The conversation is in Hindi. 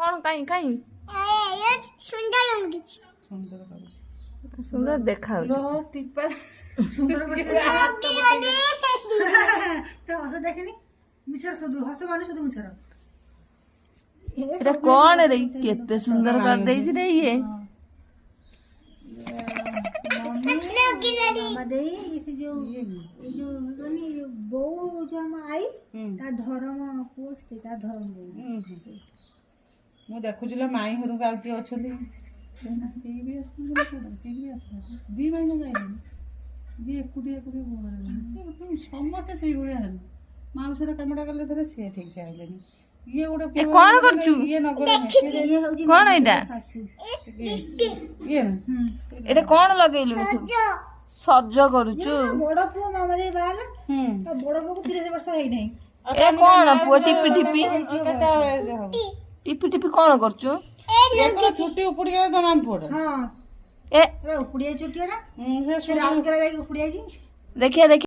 कौन कहीं कहीं सुंदर देखा सुंदर देखनी मिछर सुदु हस माने सुदु मिछर एटा कौन रे केते सुंदर कर देई छी रे ये मामा देई इसे जो गनी बो जो हम आई ता धर्म पोस्ते ता धर्म मु देखुजिला माई हरु गाल के अछली सेना टीवी दी भाई न जाई दी एकुडी बोल तुम समस्त सेई भलिया हन माउसरा कामडा करले धरे से ठीक से आइलेनी ये गोटे ए कौन करचू ये नगर कौन एटा ये एटा कौन लगेलु सज करूचु बड़ पुओ मामा दे बाला तो बड़ पुओ को 30 वर्ष हेई नै ए कौन पुओ टिपी टिपी केता वयस हो टिपी टिपी कौन करचु ये छुट्टी उपड़ी गया तो नाम पड़ हां ए उपड़िया चुटिया ना राउंड करा जाई उपड़िया जी देखिए देखिए